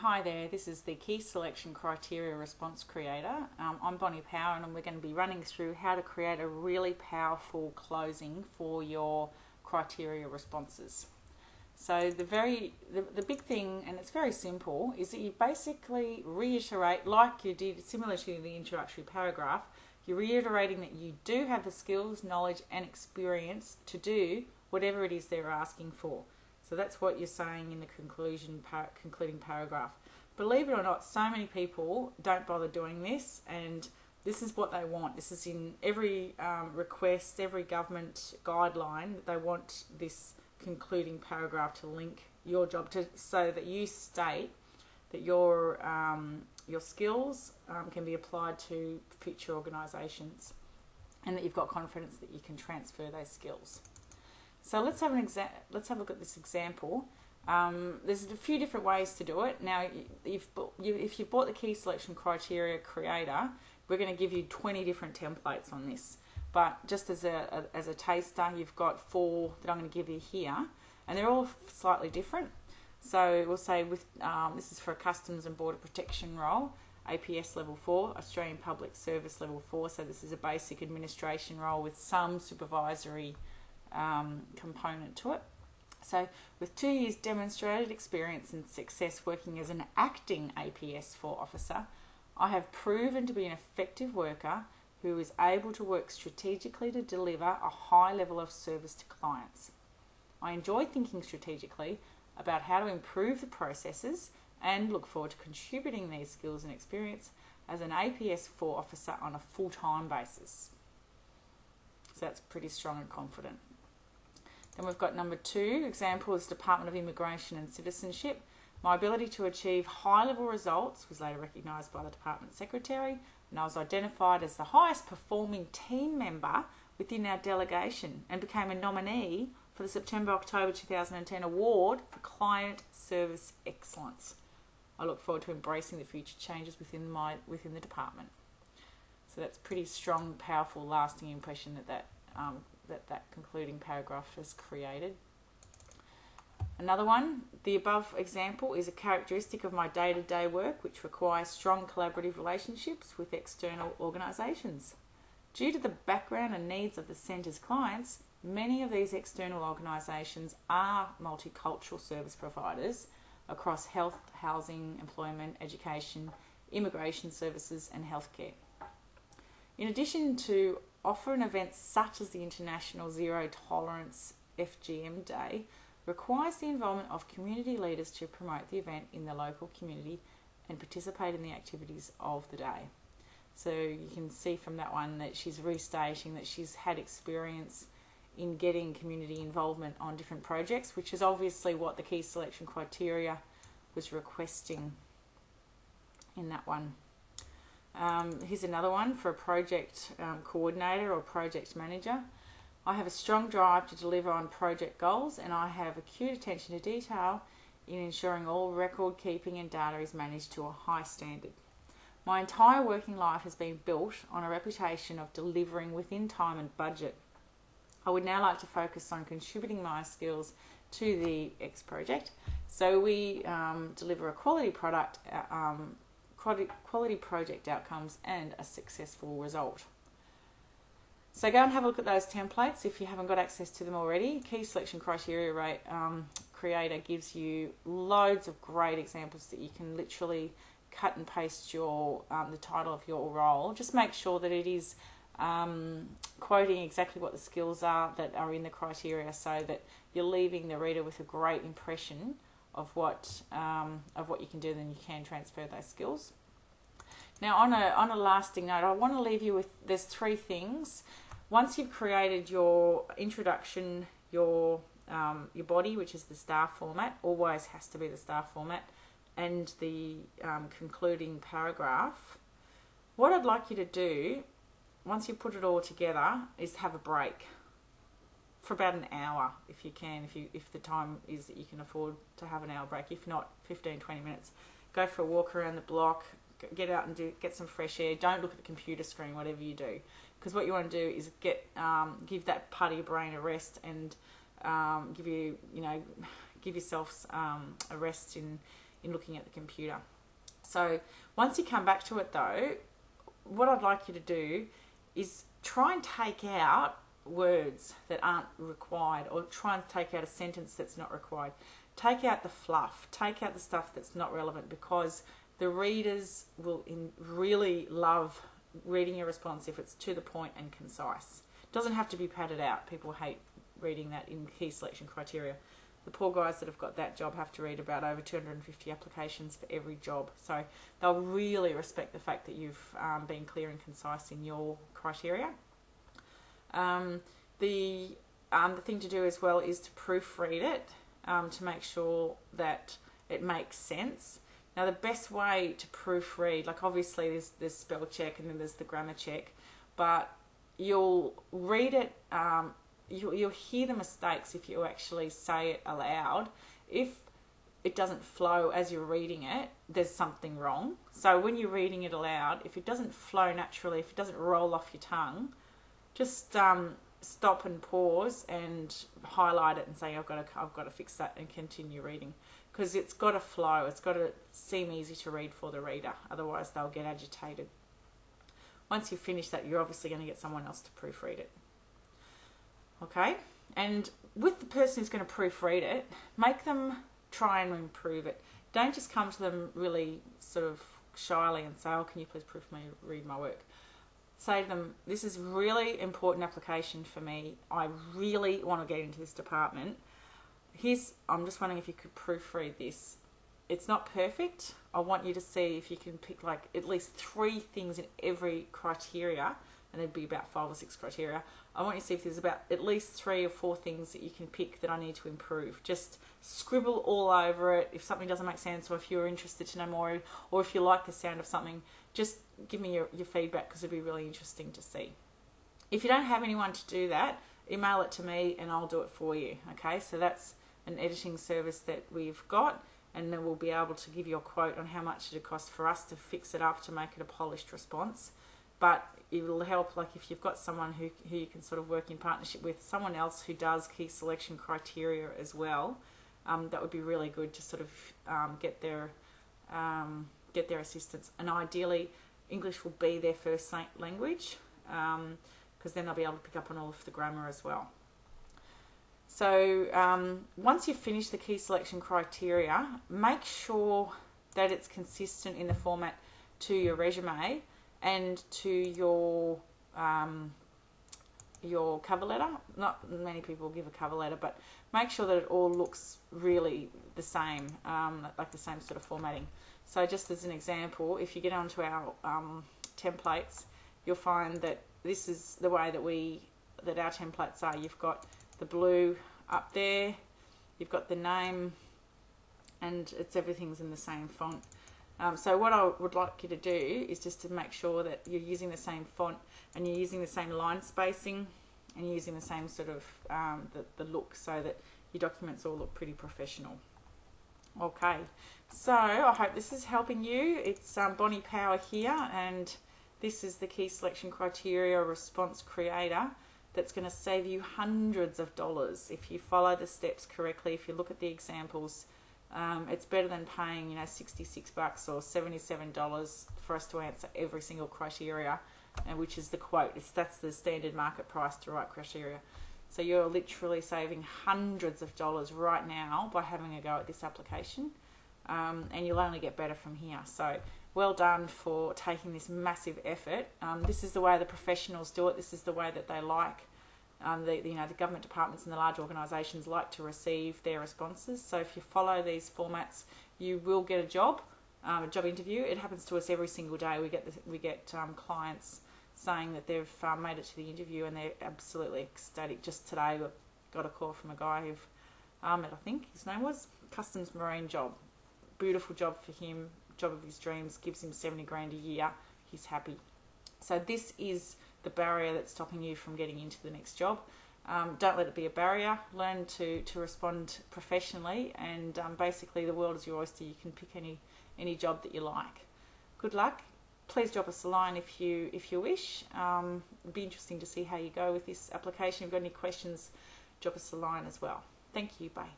Hi there, this is the Key Selection Criteria Response Creator. I'm Bonnie Power, and we're going to be running through how to create a really powerful closing for your criteria responses. So the big thing, and it's very simple, is that you basically reiterate, like you did similar to the introductory paragraph, you're reiterating that you do have the skills, knowledge and experience to do whatever it is they're asking for. So that's what you're saying in the concluding paragraph. Believe it or not, so many people don't bother doing this, and this is what they want. This is in every request, every government guideline. They want this concluding paragraph to link your job to, so that you state that your skills can be applied to future organisations, and that you've got confidence that you can transfer those skills. So let's have a look at this example. There's a few different ways to do it. Now, if you've bought the Key Selection Criteria Creator, we're going to give you 20 different templates on this. But just as a taster, you've got 4 that I'm going to give you here, and they're all slightly different. So we'll say this is for a Customs and Border Protection role, APS level 4, Australian Public Service level 4. So this is a basic administration role with some supervisory component to it. So with 2 years demonstrated experience and success working as an acting APS 4 officer, I have proven to be an effective worker who is able to work strategically to deliver a high level of service to clients. I enjoy thinking strategically about how to improve the processes and look forward to contributing these skills and experience as an APS 4 officer on a full-time basis. So that's pretty strong and confident. Then we've got number 2, example is Department of Immigration and Citizenship. My ability to achieve high-level results was later recognised by the Department Secretary, and I was identified as the highest performing team member within our delegation and became a nominee for the September-October 2010 Award for Client Service Excellence. I look forward to embracing the future changes within the department. So that's pretty strong, powerful, lasting impression that concluding paragraph has created. Another one, the above example is a characteristic of my day-to-day work which requires strong collaborative relationships with external organisations. Due to the background and needs of the Centre's clients, many of these external organisations are multicultural service providers across health, housing, employment, education, immigration services and healthcare. In addition to often events such as the International Zero Tolerance FGM Day, requires the involvement of community leaders to promote the event in the local community and participate in the activities of the day. So you can see from that one that she's restating that she's had experience in getting community involvement on different projects, which is obviously what the Key Selection Criteria was requesting in that one. Here's another one for a project coordinator or project manager. I have a strong drive to deliver on project goals, and I have acute attention to detail in ensuring all record keeping and data is managed to a high standard. My entire working life has been built on a reputation of delivering within time and budget. I would now like to focus on contributing my skills to the X project. So we deliver a quality product, quality project outcomes and a successful result. So go and have a look at those templates if you haven't got access to them already. Key Selection Criteria Creator gives you loads of great examples that you can literally cut and paste the title of your role. Just make sure that it is quoting exactly what the skills are that are in the criteria, so that you're leaving the reader with a great impression of what you can do, then you can transfer those skills. Now, on a lasting note, I want to leave you with, there's 3 things. Once you've created your introduction, your body, which is the star format, always has to be the star format, and the concluding paragraph, what I'd like you to do, once you put it all together, is have a break for about an hour if you can, if the time is that you can afford to have an hour break. If not, 15-20 minutes. Go for a walk around the block, get out and get some fresh air. Don't look at the computer screen, whatever you do, because what you want to do is give that part of your brain a rest, and give yourself a rest in looking at the computer. So once you come back to it though, what I'd like you to do is try and take out words that aren't required, or try and take out a sentence that's not required. Take out the fluff, take out the stuff that's not relevant, because the readers will really love reading your response if it's to the point and concise. It doesn't have to be padded out. People hate reading that in key selection criteria. The poor guys that have got that job have to read about over 250 applications for every job. So they'll really respect the fact that you've been clear and concise in your criteria. The thing to do as well is to proofread it to make sure that it makes sense. Now, the best way to proofread, like obviously there's spell check and then there's the grammar check, but you'll read it, you'll hear the mistakes if you actually say it aloud. If it doesn't flow as you're reading it, there's something wrong. So when you're reading it aloud, if it doesn't flow naturally, if it doesn't roll off your tongue, just stop and pause and highlight it and say, I've got to fix that, and continue reading. Because it's got to flow, it's got to seem easy to read for the reader, otherwise they'll get agitated. Once you finish that, you're obviously going to get someone else to proofread it. Okay? And with the person who's going to proofread it, make them try and improve it. Don't just come to them really sort of shyly and say, oh, can you please proofread my work? Say to them, this is really important application for me. I really want to get into this department. I'm just wondering if you could proofread this. It's not perfect. I want you to see if you can pick like at least 3 things in every criteria, and there'd be about 5 or 6 criteria. I want you to see if there's about at least 3 or 4 things that you can pick that I need to improve. Just scribble all over it. If something doesn't make sense, or if you're interested to know more, or if you like the sound of something, just give me your feedback, because it'd be really interesting to see. If you don't have anyone to do that, email it to me and I'll do it for you. Okay, so that's an editing service that we've got, and then we'll be able to give you a quote on how much it costs for us to fix it up to make it a polished response. But it will help, like if you've got someone who you can sort of work in partnership with, someone else who does key selection criteria as well, that would be really good to sort of get their assistance. And ideally, English will be their first language, because then they'll be able to pick up on all of the grammar as well. So once you've finished the key selection criteria, make sure that it's consistent in the format to your resume and to your cover letter. Not many people give a cover letter, but make sure that it all looks really the same, like the same sort of formatting. So just as an example, if you get onto our templates, you'll find that this is the way that our templates are. You've got the blue up there, you've got the name, and everything's in the same font. So what I would like you to do is just to make sure that you're using the same font, and you're using the same line spacing, and you're using the same sort of the look, so that your documents all look pretty professional. Okay, so I hope this is helping you. It's Bonnie Power here, and this is the Key Selection Criteria Response Creator that's going to save you hundreds of dollars if you follow the steps correctly. If you look at the examples, it's better than paying, $66 or $77 for us to answer every single criteria, which is the quote. That's the standard market price to write criteria. So you're literally saving hundreds of dollars right now by having a go at this application, and you'll only get better from here. So well done for taking this massive effort. This is the way the professionals do it. This is the way that they like. The government departments and the large organisations like to receive their responses. So if you follow these formats, you will get a job interview. It happens to us every single day. We get clients saying that they've made it to the interview and they're absolutely ecstatic. Just today, we got a call from a guy who Ahmed, I think his name was, customs marine job. Beautiful job for him, job of his dreams, gives him 70 grand a year. He's happy. So this is the barrier that's stopping you from getting into the next job. Don't let it be a barrier. Learn to respond professionally, and basically the world is your oyster. You can pick any job that you like. Good luck. Please drop us a line if you wish. It'd be interesting to see how you go with this application. If you've got any questions, drop us a line as well. Thank you. Bye.